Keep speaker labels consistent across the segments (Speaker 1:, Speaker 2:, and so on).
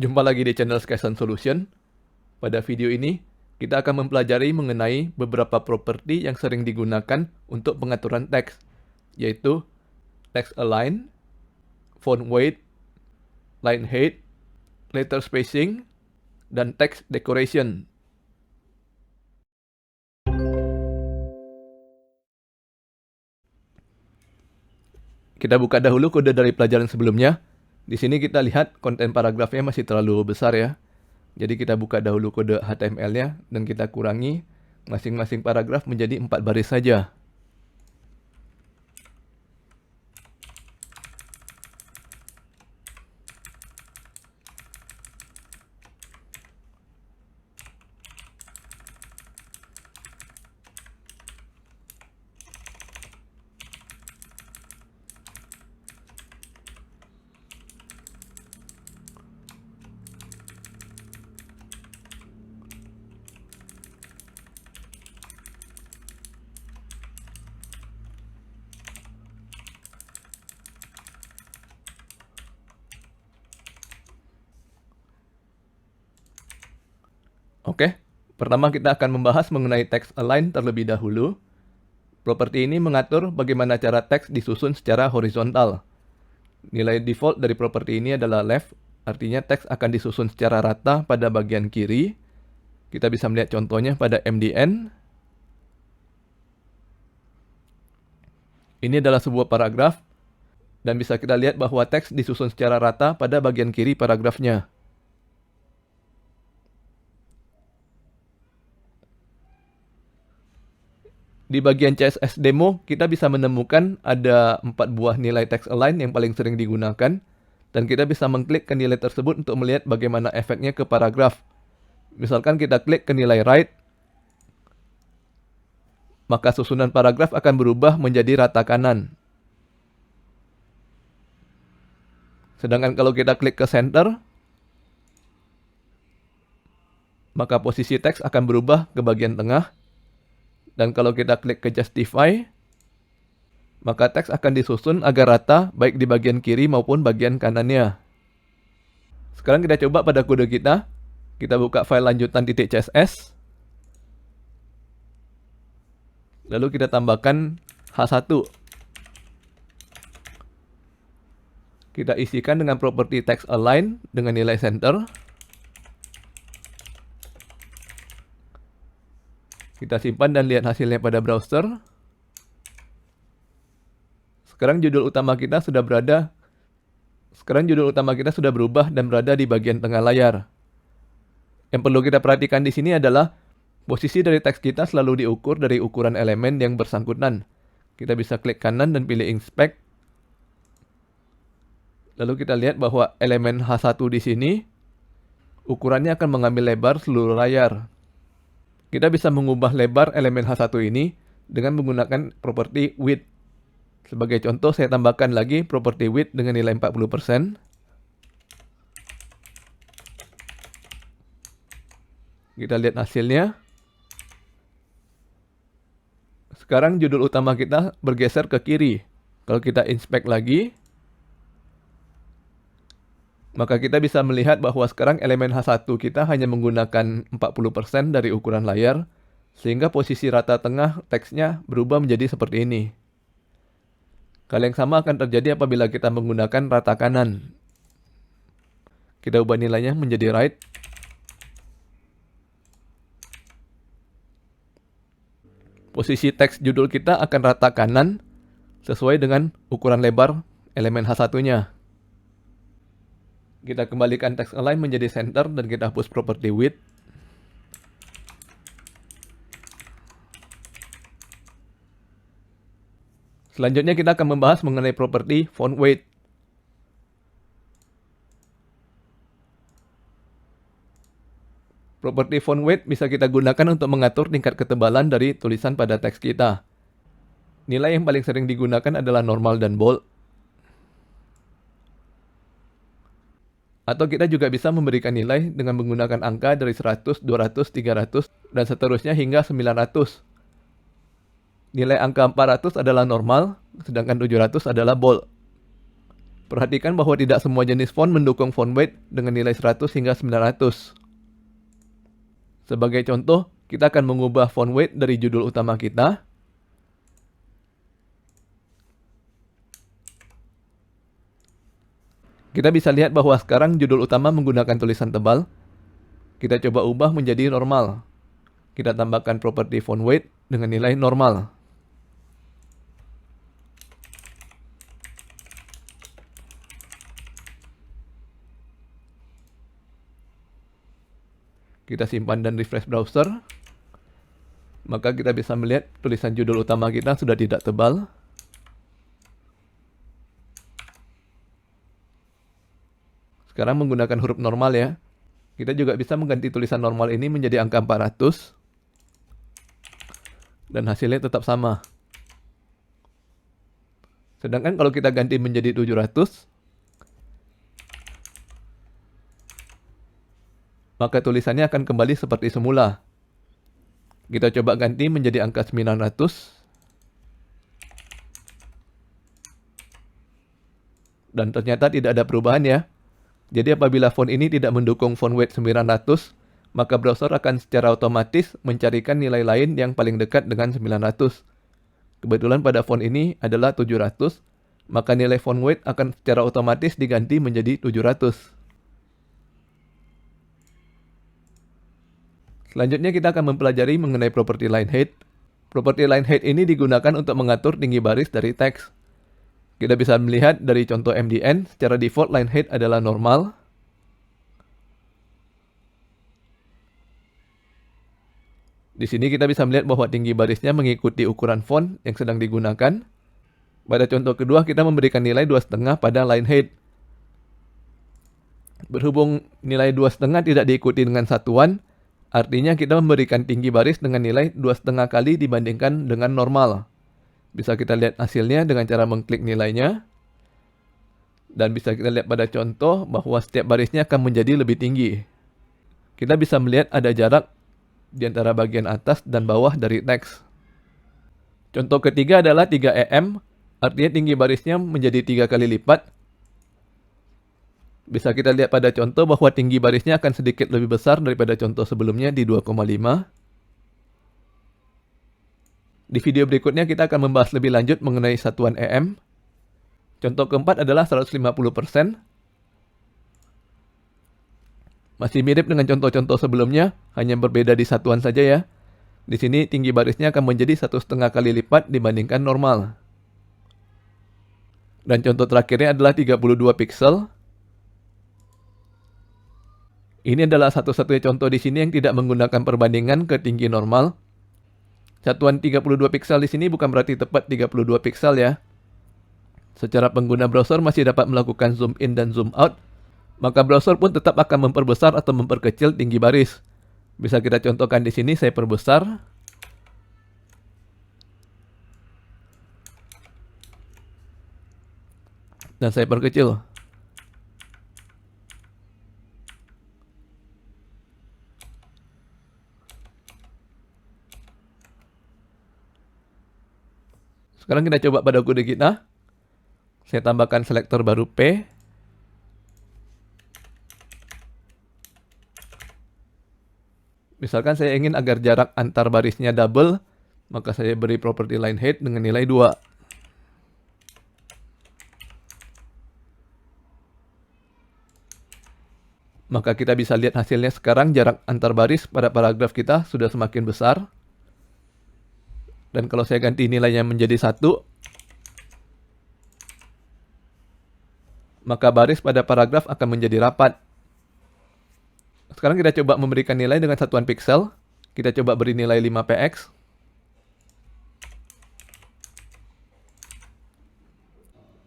Speaker 1: Jumpa lagi di channel Skyson Solution. Pada video ini, kita akan mempelajari mengenai beberapa properti yang sering digunakan untuk pengaturan teks, yaitu text align, font weight, line height, letter spacing, dan text decoration. Kita buka dahulu kode dari pelajaran sebelumnya. Di sini kita lihat konten paragrafnya masih terlalu besar ya. Jadi kita buka dahulu kode HTML-nya dan kita kurangi masing-masing paragraf menjadi 4 baris saja. Oke, pertama kita akan membahas mengenai text align terlebih dahulu. Properti ini mengatur bagaimana cara teks disusun secara horizontal. Nilai default dari properti ini adalah left, artinya teks akan disusun secara rata pada bagian kiri. Kita bisa melihat contohnya pada MDN. Ini adalah sebuah paragraf, dan bisa kita lihat bahwa teks disusun secara rata pada bagian kiri paragrafnya. Di bagian CSS demo, kita bisa menemukan ada 4 buah nilai text align yang paling sering digunakan, dan kita bisa mengklik ke nilai tersebut untuk melihat bagaimana efeknya ke paragraf. Misalkan kita klik ke nilai right, maka susunan paragraf akan berubah menjadi rata kanan. Sedangkan kalau kita klik ke center, maka posisi teks akan berubah ke bagian tengah. Dan kalau kita klik ke justify, maka teks akan disusun agar rata baik di bagian kiri maupun bagian kanannya. Sekarang kita coba pada kode kita. Kita buka file lanjutan .css. Lalu kita tambahkan H1. Kita isikan dengan properti text align dengan nilai center. Kita simpan dan lihat hasilnya pada browser. Sekarang judul utama kita sudah berubah dan berada di bagian tengah layar. Yang perlu kita perhatikan di sini adalah posisi dari teks kita selalu diukur dari ukuran elemen yang bersangkutan. Kita bisa klik kanan dan pilih inspect. Lalu kita lihat bahwa elemen H1 di sini ukurannya akan mengambil lebar seluruh layar. Kita bisa mengubah lebar elemen H1 ini dengan menggunakan properti width. Sebagai contoh, saya tambahkan lagi properti width dengan nilai 40%. Kita lihat hasilnya. Sekarang judul utama kita bergeser ke kiri. Kalau kita inspect lagi, maka kita bisa melihat bahwa sekarang elemen H1 kita hanya menggunakan 40% dari ukuran layar, sehingga posisi rata tengah teksnya berubah menjadi seperti ini. Hal yang sama akan terjadi apabila kita menggunakan rata kanan. Kita ubah nilainya menjadi right. Posisi teks judul kita akan rata kanan sesuai dengan ukuran lebar elemen H1-nya. Kita kembalikan text align menjadi center dan kita hapus property width. Selanjutnya kita akan membahas mengenai properti font weight. Properti font weight bisa kita gunakan untuk mengatur tingkat ketebalan dari tulisan pada teks kita. Nilai yang paling sering digunakan adalah normal dan bold. Atau kita juga bisa memberikan nilai dengan menggunakan angka dari 100, 200, 300, dan seterusnya hingga 900. Nilai angka 400 adalah normal, sedangkan 700 adalah bold. Perhatikan bahwa tidak semua jenis font mendukung font weight dengan nilai 100 hingga 900. Sebagai contoh, kita akan mengubah font weight dari judul utama kita. Kita bisa lihat bahwa sekarang judul utama menggunakan tulisan tebal. Kita coba ubah menjadi normal. Kita tambahkan properti font weight dengan nilai normal. Kita simpan dan refresh browser. Maka kita bisa melihat tulisan judul utama kita sudah tidak tebal. Sekarang menggunakan huruf normal ya. Kita juga bisa mengganti tulisan normal ini menjadi angka 400. Dan hasilnya tetap sama. Sedangkan kalau kita ganti menjadi 700, maka tulisannya akan kembali seperti semula. Kita coba ganti menjadi angka 900. Dan ternyata tidak ada perubahan ya. Jadi apabila font ini tidak mendukung font weight 900, maka browser akan secara otomatis mencarikan nilai lain yang paling dekat dengan 900. Kebetulan pada font ini adalah 700, maka nilai font weight akan secara otomatis diganti menjadi 700. Selanjutnya kita akan mempelajari mengenai properti line height. Properti line height ini digunakan untuk mengatur tinggi baris dari teks. Kita bisa melihat dari contoh MDN, secara default line height adalah normal. Di sini kita bisa melihat bahwa tinggi barisnya mengikuti ukuran font yang sedang digunakan. Pada contoh kedua kita memberikan nilai 2,5 pada line height. Berhubung nilai 2,5 tidak diikuti dengan satuan, artinya kita memberikan tinggi baris dengan nilai 2,5 kali dibandingkan dengan normal. Bisa kita lihat hasilnya dengan cara mengklik nilainya. Dan bisa kita lihat pada contoh bahwa setiap barisnya akan menjadi lebih tinggi. Kita bisa melihat ada jarak di antara bagian atas dan bawah dari teks. Contoh ketiga adalah 3 EM, artinya tinggi barisnya menjadi 3 kali lipat. Bisa kita lihat pada contoh bahwa tinggi barisnya akan sedikit lebih besar daripada contoh sebelumnya di 2,5. Di video berikutnya kita akan membahas lebih lanjut mengenai satuan EM. Contoh keempat adalah 150%. Masih mirip dengan contoh-contoh sebelumnya, hanya berbeda di satuan saja ya. Di sini tinggi barisnya akan menjadi 1,5 kali lipat dibandingkan normal. Dan contoh terakhirnya adalah 32 pixel. Ini adalah satu-satunya contoh di sini yang tidak menggunakan perbandingan ke tinggi normal. Satuan 32 pixel di sini bukan berarti tepat 32 pixel ya. Secara pengguna browser masih dapat melakukan zoom in dan zoom out, maka browser pun tetap akan memperbesar atau memperkecil tinggi baris. Bisa kita contohkan di sini, saya perbesar. Dan saya perkecil. Sekarang kita coba pada kode kita. Saya tambahkan selektor baru P. Misalkan saya ingin agar jarak antar barisnya double, maka saya beri properti line height dengan nilai 2. Maka kita bisa lihat hasilnya sekarang jarak antar baris pada paragraf kita sudah semakin besar. Dan kalau saya ganti nilainya menjadi 1, maka baris pada paragraf akan menjadi rapat. Sekarang kita coba memberikan nilai dengan satuan pixel. Kita coba beri nilai 5px.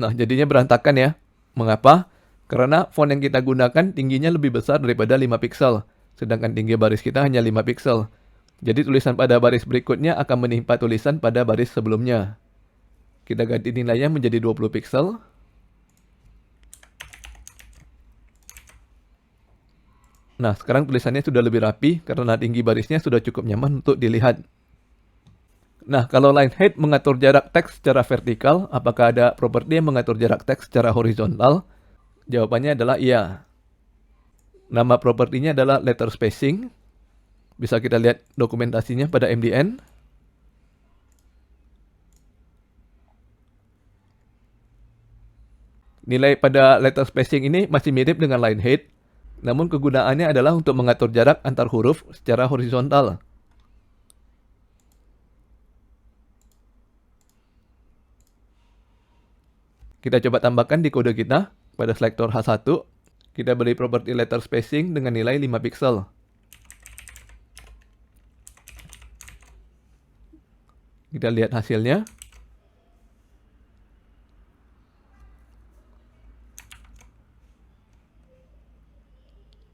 Speaker 1: Nah, jadinya berantakan ya. Mengapa? Karena font yang kita gunakan tingginya lebih besar daripada 5 pixel. Sedangkan tinggi baris kita hanya 5 pixel. Jadi tulisan pada baris berikutnya akan menimpa tulisan pada baris sebelumnya. Kita ganti nilainya menjadi 20 pixel. Nah, sekarang tulisannya sudah lebih rapi karena tinggi barisnya sudah cukup nyaman untuk dilihat. Nah, kalau line height mengatur jarak teks secara vertikal, apakah ada properti yang mengatur jarak teks secara horizontal? Jawabannya adalah iya. Nama propertinya adalah letter spacing. Bisa kita lihat dokumentasinya pada MDN. Nilai pada letter spacing ini masih mirip dengan line height, namun kegunaannya adalah untuk mengatur jarak antar huruf secara horizontal. Kita coba tambahkan di kode kita pada selektor H1. Kita beri properti letter spacing dengan nilai 5 pixel. Kita lihat hasilnya.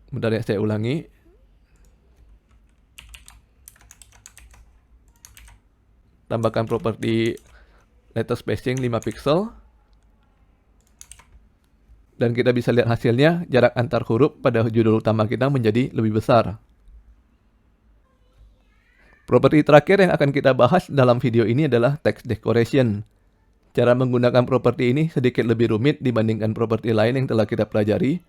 Speaker 1: Bentar ya, saya ulangi. Tambahkan properti letter spacing 5 pixel. Dan kita bisa lihat hasilnya, jarak antar huruf pada judul utama kita menjadi lebih besar. Properti terakhir yang akan kita bahas dalam video ini adalah text decoration. Cara menggunakan properti ini sedikit lebih rumit dibandingkan properti lain yang telah kita pelajari.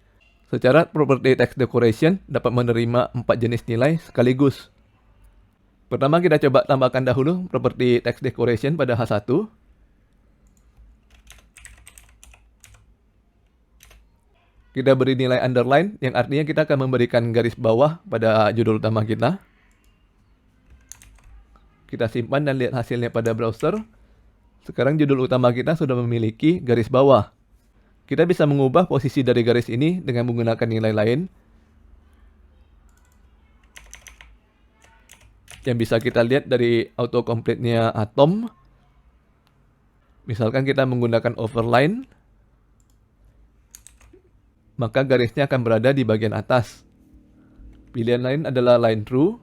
Speaker 1: Secara properti text decoration dapat menerima 4 jenis nilai sekaligus. Pertama kita coba tambahkan dahulu properti text decoration pada H1. Kita beri nilai underline, yang artinya kita akan memberikan garis bawah pada judul utama kita. Kita simpan dan lihat hasilnya pada browser. Sekarang judul utama kita sudah memiliki garis bawah. Kita bisa mengubah posisi dari garis ini dengan menggunakan nilai lain. Yang bisa kita lihat dari autocomplete-nya Atom. Misalkan kita menggunakan overline, maka garisnya akan berada di bagian atas. Pilihan lain adalah line through.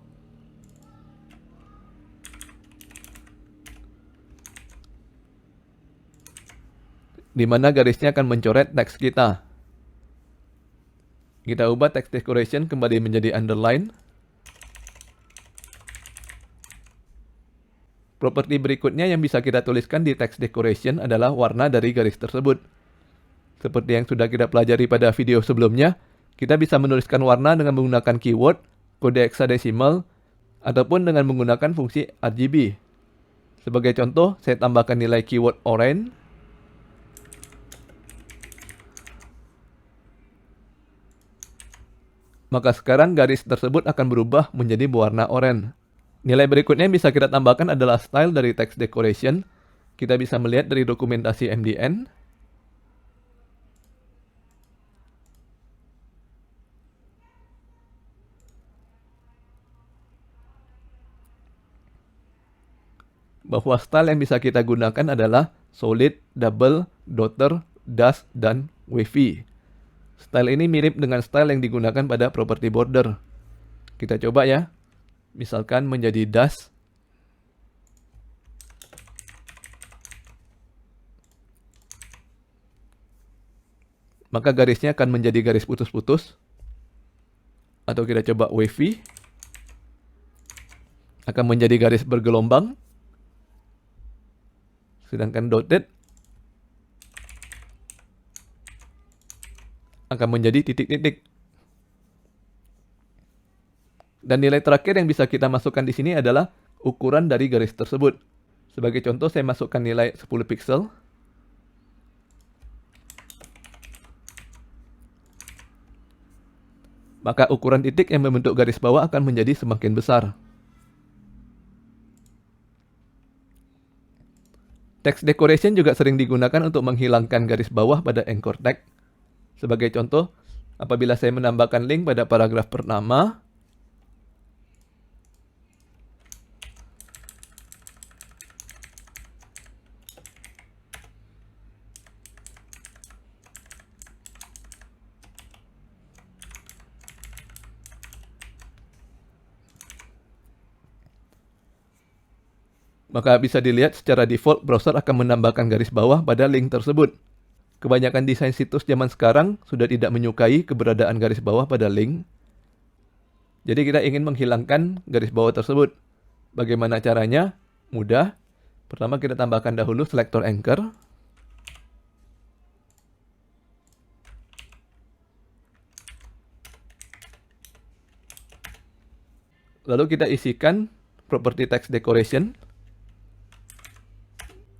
Speaker 1: Di mana garisnya akan mencoret teks kita. Kita ubah text decoration kembali menjadi underline. Properti berikutnya yang bisa kita tuliskan di text decoration adalah warna dari garis tersebut. Seperti yang sudah kita pelajari pada video sebelumnya, kita bisa menuliskan warna dengan menggunakan keyword, kode hexadesimal, ataupun dengan menggunakan fungsi RGB. Sebagai contoh, saya tambahkan nilai keyword orange. Maka sekarang garis tersebut akan berubah menjadi berwarna oranye. Nilai berikutnya yang bisa kita tambahkan adalah style dari text decoration. Kita bisa melihat dari dokumentasi MDN. Bahwa style yang bisa kita gunakan adalah solid, double, dotter, dash, dan wavy. Style ini mirip dengan style yang digunakan pada property border. Kita coba ya. Misalkan menjadi dash. Maka garisnya akan menjadi garis putus-putus. Atau kita coba wavy. Akan menjadi garis bergelombang. Sedangkan dotted akan menjadi titik-titik. Dan nilai terakhir yang bisa kita masukkan di sini adalah ukuran dari garis tersebut. Sebagai contoh, saya masukkan nilai 10 pixel. Maka ukuran titik yang membentuk garis bawah akan menjadi semakin besar. Text decoration juga sering digunakan untuk menghilangkan garis bawah pada anchor tag. Sebagai contoh, apabila saya menambahkan link pada paragraf pertama, maka bisa dilihat secara default browser akan menambahkan garis bawah pada link tersebut. Kebanyakan desain situs zaman sekarang sudah tidak menyukai keberadaan garis bawah pada link. Jadi kita ingin menghilangkan garis bawah tersebut. Bagaimana caranya? Mudah. Pertama kita tambahkan dahulu selektor anchor. Lalu kita isikan properti text decoration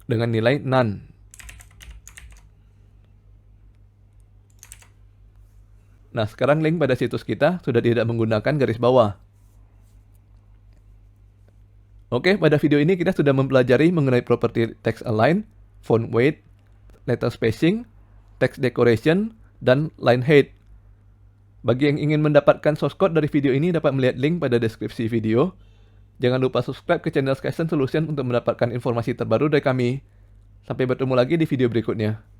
Speaker 1: dengan nilai none. Nah, sekarang link pada situs kita sudah tidak menggunakan garis bawah. Oke, pada video ini kita sudah mempelajari mengenai properti text align, font weight, letter spacing, text decoration, dan line height. Bagi yang ingin mendapatkan source code dari video ini dapat melihat link pada deskripsi video. Jangan lupa subscribe ke channel Skysen Solution untuk mendapatkan informasi terbaru dari kami. Sampai bertemu lagi di video berikutnya.